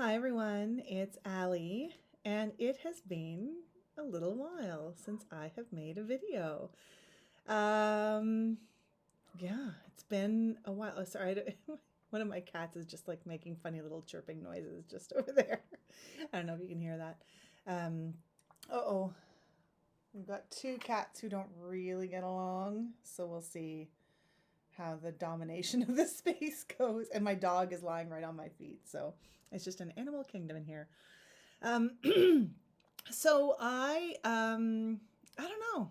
Hi everyone, it's Allie, and it has been a little while since I have made a video. Um, yeah, it's been a while. Oh, sorry, one of my cats is just like making funny little chirping noises just over there. I don't know if you can hear that. Um, uh-oh, we've got two cats who don't really get along, so we'll see how the domination of the space goes. And my dog is lying right on my feet, so it's just an animal kingdom in here. Um, so I don't know.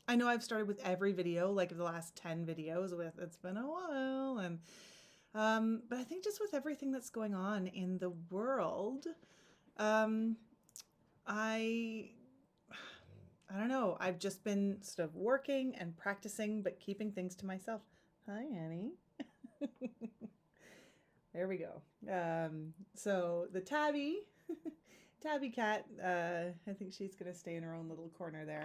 I know I've started with every video, like the last 10 videos with it's been a while and but I think just with everything that's going on in the world, um I I don't know. I've just been sort of working and practicing but keeping things to myself. Hi, Annie. There we go. So the tabby cat, I think she's going to stay in her own little corner there.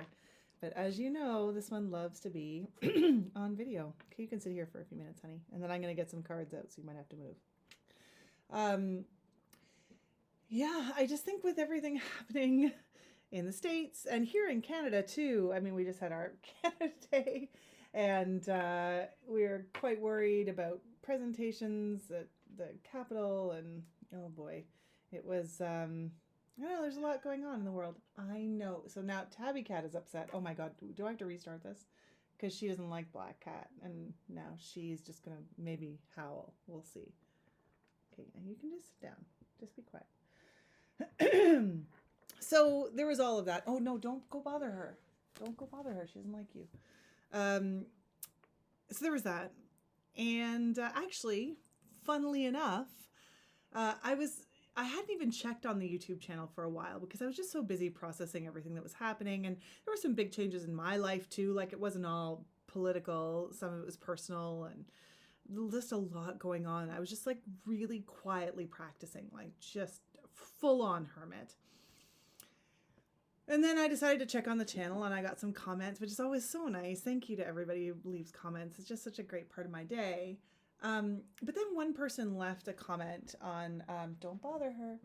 But as you know, this one loves to be on video. Okay, you can sit here for a few minutes, honey. And then I'm going to get some cards out, so you might have to move. Yeah, I just think with everything happening in the States and here in Canada too, I mean, we just had our Canada Day, and we're quite worried about presentations at the Capitol, and oh boy, it was, I don't know, there's a lot going on in the world. I know. So now Tabby Cat is upset. Oh my God, do I have to restart this? Because she doesn't like Black Cat, and now she's just gonna maybe howl. We'll see. Okay, and you can just sit down. Just be quiet. So there was all of that. Oh no, don't go bother her. Don't go bother her. She doesn't like you. Um, so there was that. And actually, funnily enough, I was I hadn't even checked on the YouTube channel for a while because I was just so busy processing everything that was happening, and there were some big changes in my life too. Like it wasn't all political; some of it was personal, and just a lot going on. I was just like really quietly practicing, like just full on hermit. And then I decided to check on the channel and I got some comments, which is always so nice. Thank you to everybody who leaves comments. It's just such a great part of my day. But then one person left a comment on, don't bother her,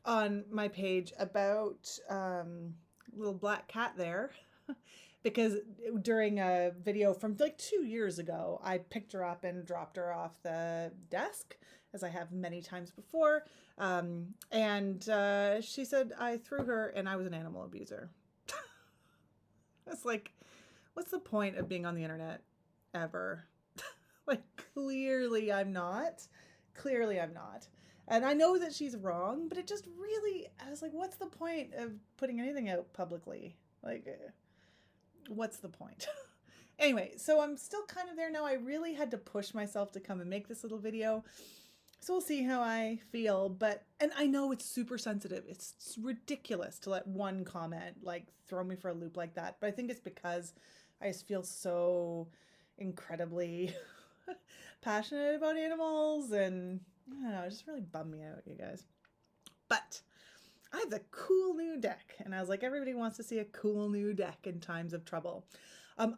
on my page about little black cat there. Because during a video from like 2 years ago, I picked her up and dropped her off the desk, as I have many times before. And she said I threw her and I was an animal abuser. It's like, what's the point of being on the internet ever? Like, clearly I'm not. Clearly I'm not. And I know that she's wrong, but it just really, I was like, what's the point of putting anything out publicly? Like, what's the point? Anyway, so I'm still kind of there now. I really had to push myself to come and make this little video. So we'll see how I feel. But, and I know it's super sensitive. It's ridiculous to let one comment like throw me for a loop like that. But I think it's because I just feel so incredibly passionate about animals, and I don't know, it just really bummed me out, you guys. But I have a cool new deck, and I was like, everybody wants to see a cool new deck in times of trouble.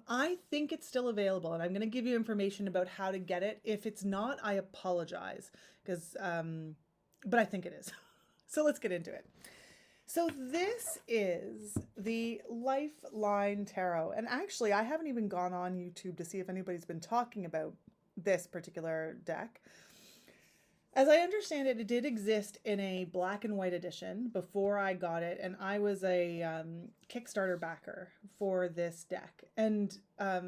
I think it's still available, and I'm going to give you information about how to get it. If it's not, I apologize, because, but I think it is. So let's get into it. So this is the Lifeline Tarot, and actually, I haven't even gone on YouTube to see if anybody's been talking about this particular deck. As I understand it, it did exist in a black and white edition before I got it, and I was a Kickstarter backer for this deck. And I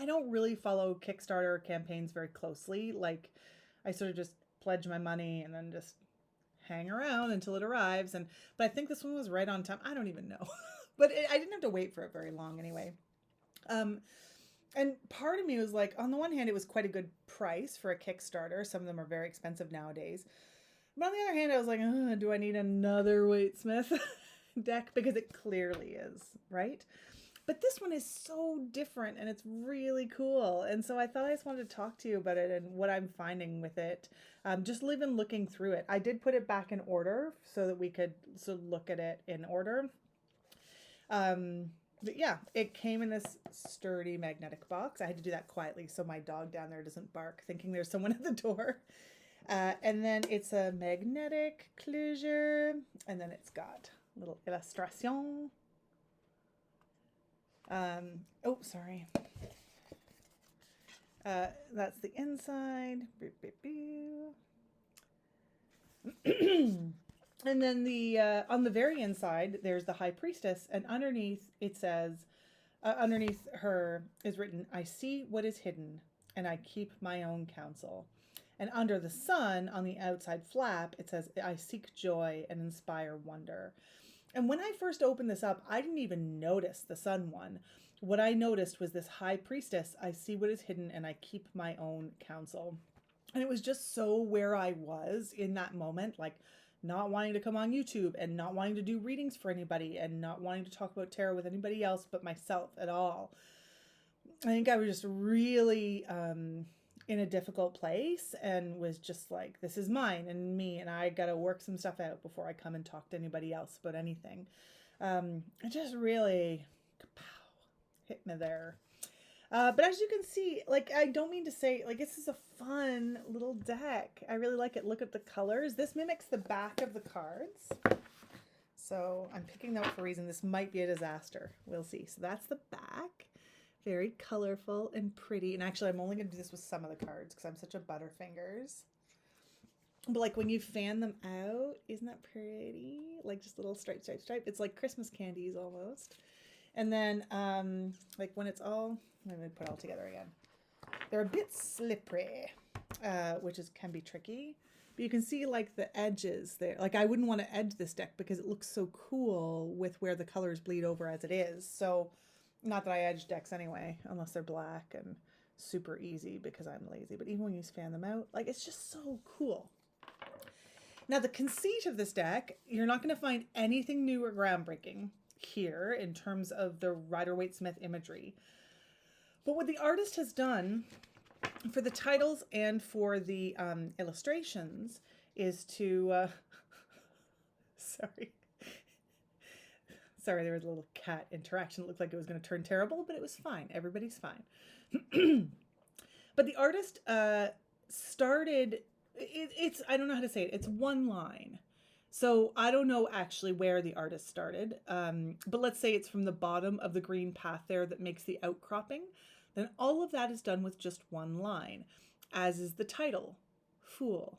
don't really follow Kickstarter campaigns very closely. Like, I sort of just pledge my money and then just hang around until it arrives. But I think this one was right on time. I don't even know, but I didn't have to wait for it very long anyway. And part of me was like, on the one hand, it was quite a good price for a Kickstarter. Some of them are very expensive nowadays. But on the other hand, I was like, do I need another Waitsmith deck? Because it clearly is, right? But this one is so different and it's really cool. And so I thought I just wanted to talk to you about it and what I'm finding with it. Just even looking through it. I did put it back in order so that we could look at it in order. But yeah, it came in this sturdy magnetic box. I had to do that quietly so my dog down there doesn't bark thinking there's someone at the door. And then it's a magnetic closure, and then it's got a little illustration. Oh, sorry. That's the inside. And then the on the very inside, there's the high priestess, and underneath it says, underneath her is written, "I see what is hidden, and I keep my own counsel." And under the sun, on the outside flap, it says, "I seek joy and inspire wonder." And when I first opened this up, I didn't even notice the sun one. What I noticed was this high priestess, "I see what is hidden, and I keep my own counsel." And it was just so where I was in that moment, like not wanting to come on YouTube and not wanting to do readings for anybody and not wanting to talk about tarot with anybody else but myself at all. I think I was just really in a difficult place and was just like, this is mine and me, and I got to work some stuff out before I come and talk to anybody else about anything. It just really hit me there. But as you can see, like, I don't mean to say, like, this is a fun little deck. I really like it. Look at the colors. This mimics the back of the cards. So I'm picking them up for a reason. This might be a disaster. We'll see. So that's the back. Very colorful and pretty. And actually, I'm only going to do this with some of the cards because I'm such a butterfingers. But like when you fan them out, isn't that pretty? Like just little stripe, stripe, stripe. It's like Christmas candies almost. And then like when it's all... Let me put it all together again. They're a bit slippery, which can be tricky. But you can see like the edges there. Like I wouldn't want to edge this deck because it looks so cool with where the colors bleed over as it is. So not that I edge decks anyway, unless they're black and super easy because I'm lazy. But even when you fan them out, like it's just so cool. Now the conceit of this deck, you're not going to find anything new or groundbreaking here in terms of the Rider-Waite-Smith imagery. But what the artist has done for the titles and for the illustrations is to... Sorry, there was a little cat interaction. It looked like it was going to turn terrible, but it was fine. Everybody's fine. But the artist started... It's I don't know how to say it. It's one line. So I don't know actually where the artist started, but let's say it's from the bottom of the green path there that makes the outcropping. Then all of that is done with just one line, as is the title, Fool.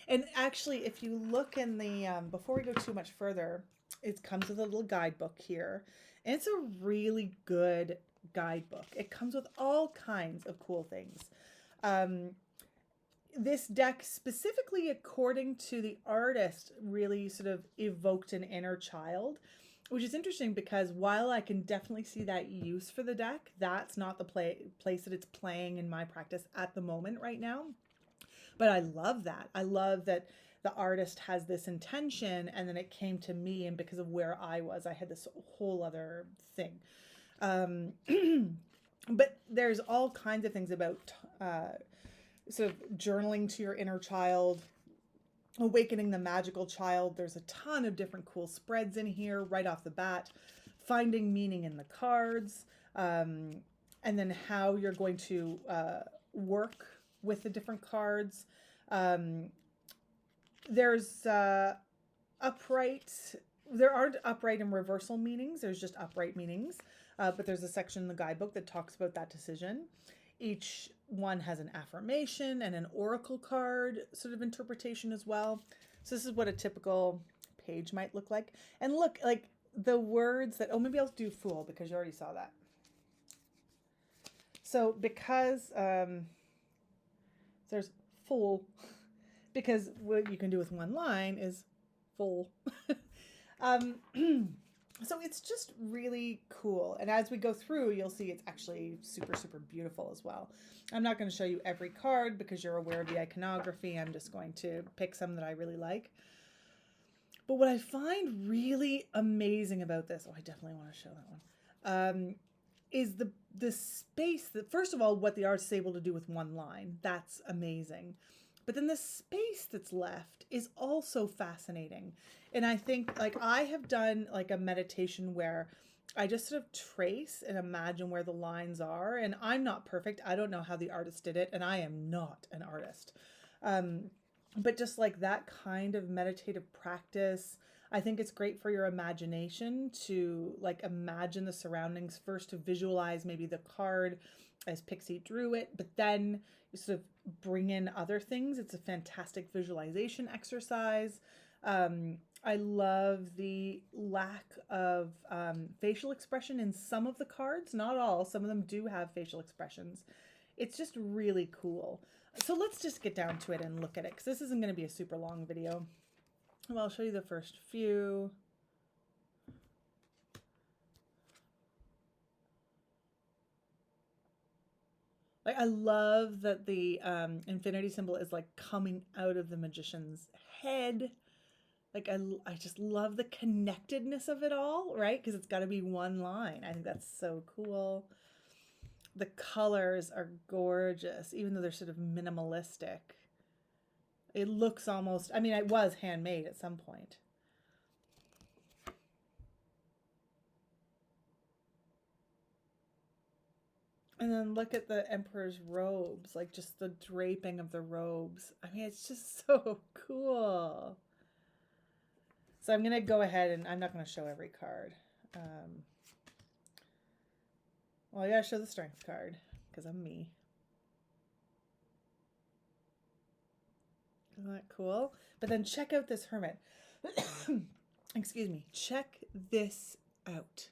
And actually, if you look in the, before we go too much further, it comes with a little guidebook here. And it's a really good guidebook. It comes with all kinds of cool things. This deck, specifically according to the artist, really sort of evoked an inner child, which is interesting because while I can definitely see that use for the deck, that's not the place that it's playing in my practice at the moment right now. But I love that. I love that the artist has this intention and then it came to me, and because of where I was, I had this whole other thing. But there's all kinds of things about sort of journaling to your inner child, awakening the magical child. There's a ton of different cool spreads in here right off the bat, finding meaning in the cards, and then how you're going to work with the different cards. There's upright. There aren't upright and reversal meanings. There's just upright meanings. But there's a section in the guidebook that talks about that decision. Each one has an affirmation and an oracle card sort of interpretation as well. So this is what a typical page might look like. And look, like the words that, oh, maybe I'll do Fool because you already saw that. So because there's Fool, because what you can do with one line is Fool. So it's just really cool. And as we go through, you'll see it's actually super, super beautiful as well. I'm not going to show you every card because you're aware of the iconography. I'm just going to pick some that I really like. But what I find really amazing about this, oh, I definitely want to show that one, is the space that, first of all, what the artist is able to do with one line. That's amazing. But then the space that's left is also fascinating. And I think, like, I have done like a meditation where I just sort of trace and imagine where the lines are. And I'm not perfect. I don't know how the artist did it. And I am not an artist. but just like that kind of meditative practice, I think it's great for your imagination to like imagine the surroundings first, to visualize maybe the card as Pixie drew it, but then you sort of bring in other things. It's a fantastic visualization exercise. I love the lack of facial expression in some of the cards, not all. Some of them do have facial expressions. It's just really cool. So let's just get down to it and look at it, because this isn't going to be a super long video. Well, I'll show you the first few. Like, I love that the infinity symbol is like coming out of the magician's head. Like, I just love the connectedness of it all, right? Because it's got to be one line. I think that's so cool. The colors are gorgeous, even though they're sort of minimalistic. It looks almost, I mean, it was handmade at some point. And then look at the emperor's robes, like just the draping of the robes. I mean, it's just so cool. So I'm going to go ahead and I'm not going to show every card. Well, I got to show the strength card because I'm me. Isn't that cool? But then check out this hermit. Excuse me. Check this out.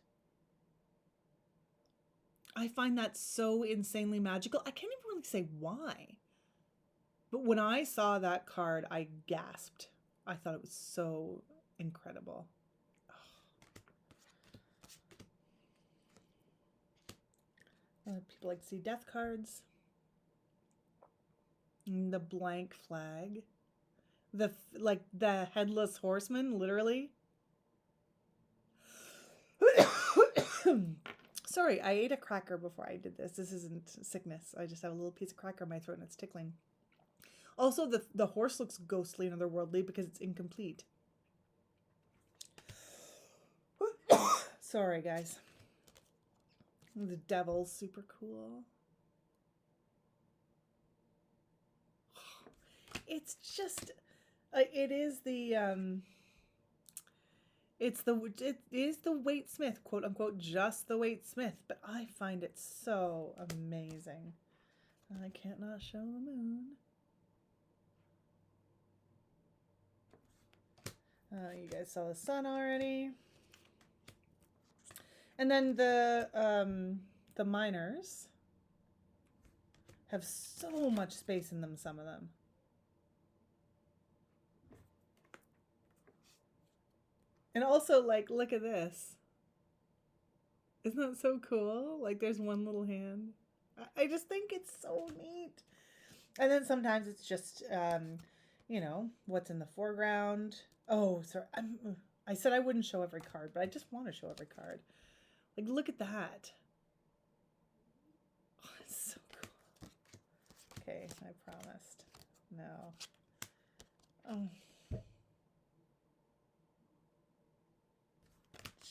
I find that so insanely magical. I can't even really say why. But when I saw that card, I gasped. I thought it was so incredible. People like to see death cards. And the blank flag. The headless horseman, literally. Sorry, I ate a cracker before I did this. This isn't sickness. I just have a little piece of cracker in my throat and it's tickling. Also, the horse looks ghostly and otherworldly because it's incomplete. Sorry, guys. The devil's super cool. It's just, it is the Waite-Smith, quote unquote, just the Waite-Smith, but I find it so amazing. I can't not show the moon. You guys saw the sun already. And then the miners have so much space in them, some of them. And also, like, look at this. Isn't that so cool? Like, there's one little hand. I just think it's so neat. And then sometimes it's just, you know, what's in the foreground. Oh, sorry. I said I wouldn't show every card, but I just want to show every card. Like, look at that. Oh, it's so cool. Okay, I promised. No. Oh.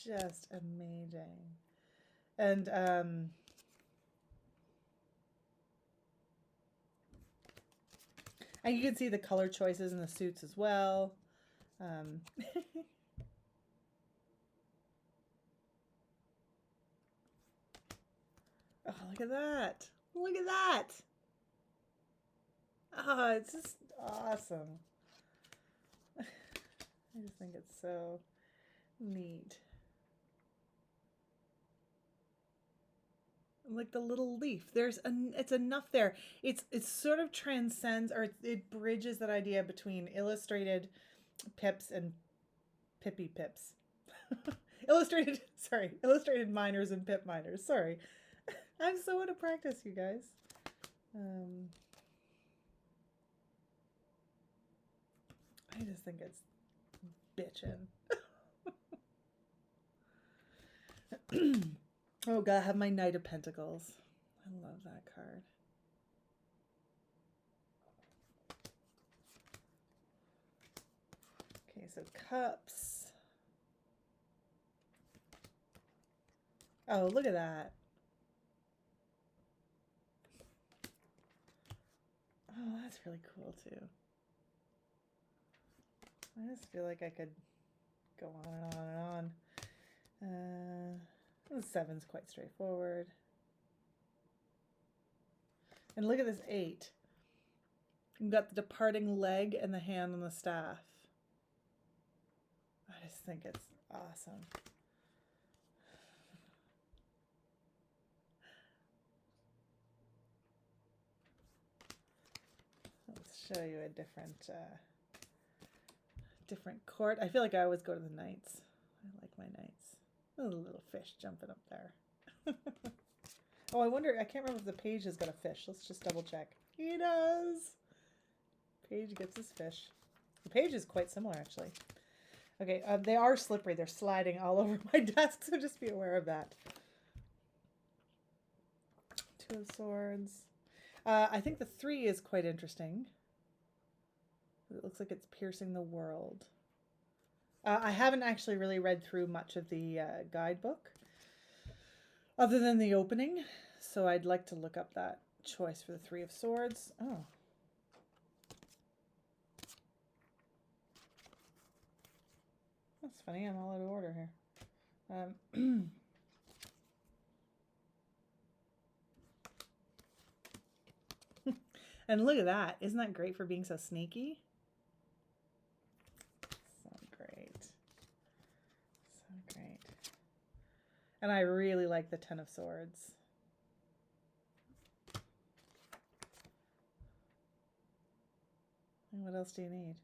Just amazing. And you can see the color choices in the suits as well. Oh, look at that. Look at that. Oh, it's just awesome. I just think it's so neat. Like the little leaf, it's enough there. It sort of transcends, or it bridges that idea between illustrated pips and pippy pips. illustrated miners and pip miners. Sorry. I'm so out of practice, you guys. I just think it's bitchin'. Oh god, I have my Knight of Pentacles. I love that card. Okay, so cups. Oh, look at that. Oh, that's really cool too. I just feel like I could go on and on and on. The 7's quite straightforward. And look at this 8. You've got the departing leg and the hand on the staff. I just think it's awesome. Let's show you a different court. I feel like I always go to the knights. I like my knights. Oh, a little fish jumping up there. Oh, I wonder, I can't remember if the page has got a fish. Let's just double check. He does. Page gets his fish. The page is quite similar, actually. Okay, they are slippery. They're sliding all over my desk, so just be aware of that. 2 of Swords. I think the 3 is quite interesting. It looks like it's piercing the world. I haven't actually really read through much of the guidebook, other than the opening, so I'd like to look up that choice for the 3 of Swords. Oh. That's funny, I'm all out of order here. And look at that. Isn't that great for being so sneaky? So great. So great. And I really like the 10 of Swords. And what else do you need?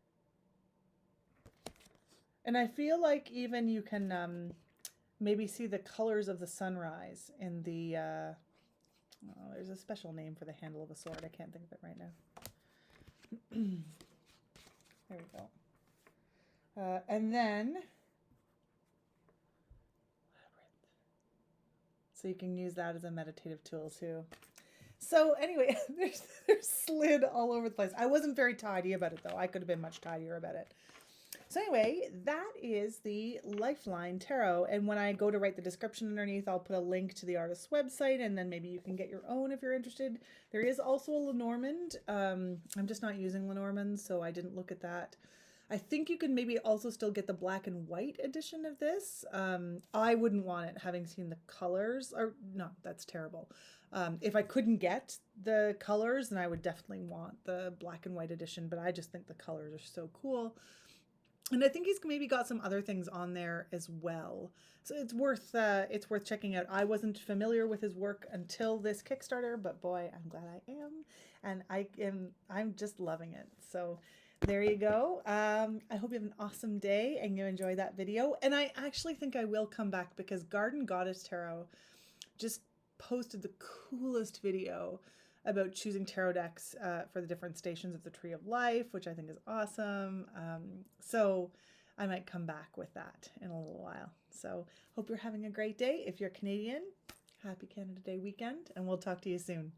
And I feel like even you can maybe see the colors of the sunrise in the, oh, there's a special name for the handle of a sword. I can't think of it right now. There we go. And then, so you can use that as a meditative tool too. So anyway, there's slid all over the place. I wasn't very tidy about it though. I could have been much tidier about it. So anyway, that is the Lifeline Tarot. And when I go to write the description underneath, I'll put a link to the artist's website, and then maybe you can get your own if you're interested. There is also a Lenormand. I'm just not using Lenormand, so I didn't look at that. I think you can maybe also still get the black and white edition of this. I wouldn't want it, having seen the colors. Or no, that's terrible. If I couldn't get the colors, then I would definitely want the black and white edition, but I just think the colors are so cool. And I think he's maybe got some other things on there as well. So it's worth checking out. I wasn't familiar with his work until this Kickstarter, but boy, I'm glad I am. And I'm just loving it. So there you go. I hope you have an awesome day and you enjoy that video. And I actually think I will come back because Garden Goddess Tarot just posted the coolest video about choosing tarot decks for the different stations of the Tree of Life, which I think is awesome. So I might come back with that in a little while. So hope you're having a great day. If you're Canadian, happy Canada Day weekend, and we'll talk to you soon.